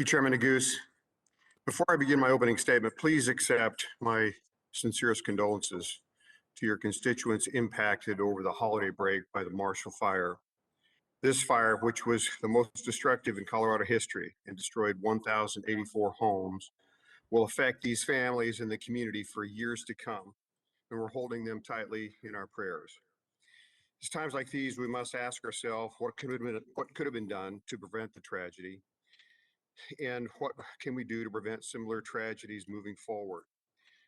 you, Chairman Agus. Before I begin my opening statement, please accept my sincerest condolences to your constituents impacted over the holiday break by the Marshall Fire. This fire, which was the most destructive in Colorado history and destroyed 1,084 homes, will affect these families and the community for years to come, and we're holding them tightly in our prayers. It's times like these we must ask ourselves what could have been done to prevent the tragedy, and what can we do to prevent similar tragedies moving forward.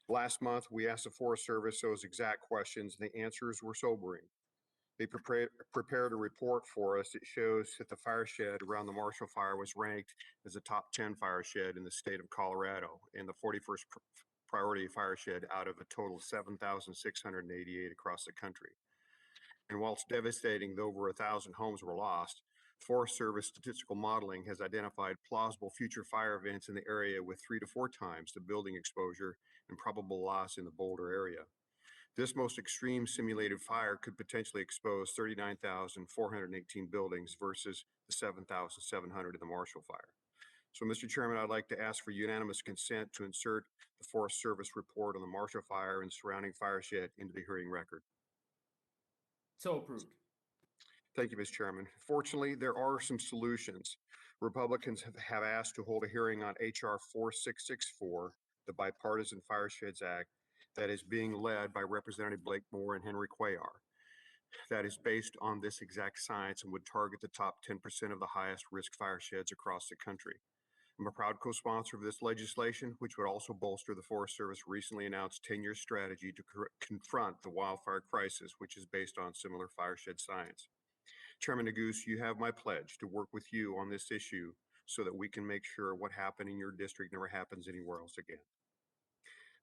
Last month, we asked the Forest Service those exact questions, and the answers were sobering. They prepared a report for us that shows that the fire shed around the Marshall Fire was ranked as a top 10 fire shed in the state of Colorado and the 41st priority fire shed out of a total of 7,688 across the country. And while it's devastating that over 1,000 homes were lost, Forest Service statistical modeling has identified plausible future fire events in the area with 3 to 4 times the building exposure and probable loss in the Boulder area. This most extreme simulated fire could potentially expose 39,418 buildings versus the 7,700 in the Marshall Fire. So, Mr. Chairman, I'd like to ask for unanimous consent to insert the Forest Service report on the Marshall Fire and surrounding fire shed into the hearing record. So approved. Thank you, Mr. Chairman. Fortunately, there are some solutions. Republicans have asked to hold a hearing on H.R. 4664, the Bipartisan Fire Sheds Act, that is being led by Representative Blake Moore and Henry Cuellar. That is based on this exact science and would target the top 10% of the highest risk fire sheds across the country. I'm a proud co-sponsor of this legislation, which would also bolster the Forest Service recently announced 10-year strategy to confront the wildfire crisis, which is based on similar fire shed science. Chairman Agus, you have my pledge to work with you on this issue so that we can make sure what happened in your district never happens anywhere else again.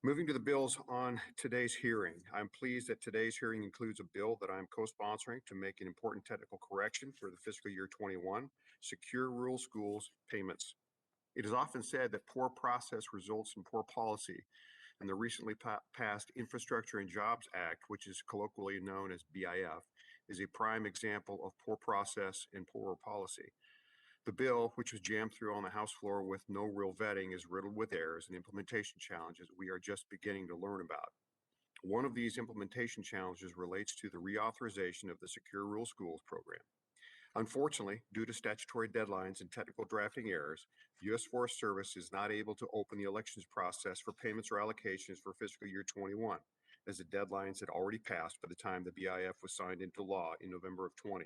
Moving to the bills on today's hearing, I'm pleased that today's hearing includes a bill that I'm co-sponsoring to make an important technical correction for the fiscal year 21, Secure Rural Schools payments. It is often said that poor process results in poor policy, and the recently passed Infrastructure and Jobs Act, which is colloquially known as BIF, is a prime example of poor process and poor policy. The bill, which was jammed through on the House floor with no real vetting, is riddled with errors and implementation challenges we are just beginning to learn about. One of these implementation challenges relates to the reauthorization of the Secure Rural Schools program. Unfortunately, due to statutory deadlines and technical drafting errors, the U.S. Forest Service is not able to open the elections process for payments or allocations for fiscal year 21, as the deadlines had already passed by the time the BIF was signed into law in November of 20.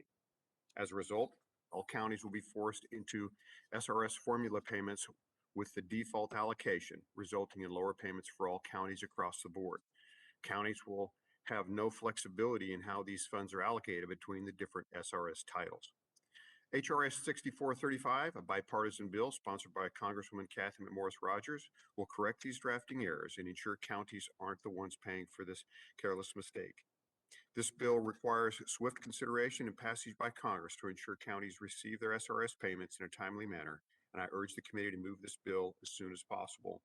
As a result, all counties will be forced into SRS formula payments with the default allocation, resulting in lower payments for all counties across the board. Counties will have no flexibility in how these funds are allocated between the different SRS titles. HRS 6435, a bipartisan bill sponsored by Congresswoman Cathy McMorris-Rodgers, will correct these drafting errors and ensure counties aren't the ones paying for this careless mistake. This bill requires swift consideration and passage by Congress to ensure counties receive their SRS payments in a timely manner, and I urge the committee to move this bill as soon as possible.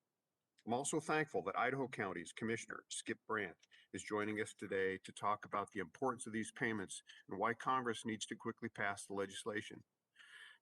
I'm also thankful that Idaho County's Commissioner, Skip Brandt, is joining us today to talk about the importance of these payments and why Congress needs to quickly pass the legislation.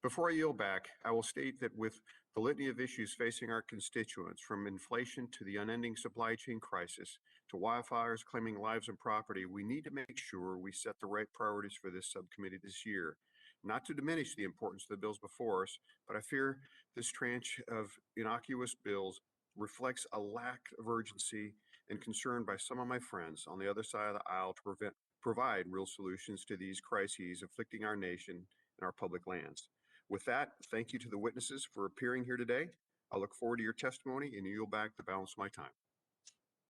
Before I yield back, I will state that with the litany of issues facing our constituents, from inflation to the unending supply chain crisis to wildfires claiming lives and property, we need to make sure we set the right priorities for this subcommittee this year. Not to diminish the importance of the bills before us, but I fear this tranche of innocuous bills reflects a lack of urgency and concern by some of my friends on the other side of the aisle to provide real solutions to these crises afflicting our nation and our public lands. With that, thank you to the witnesses for appearing here today. I look forward to your testimony and yield back the balance of my time.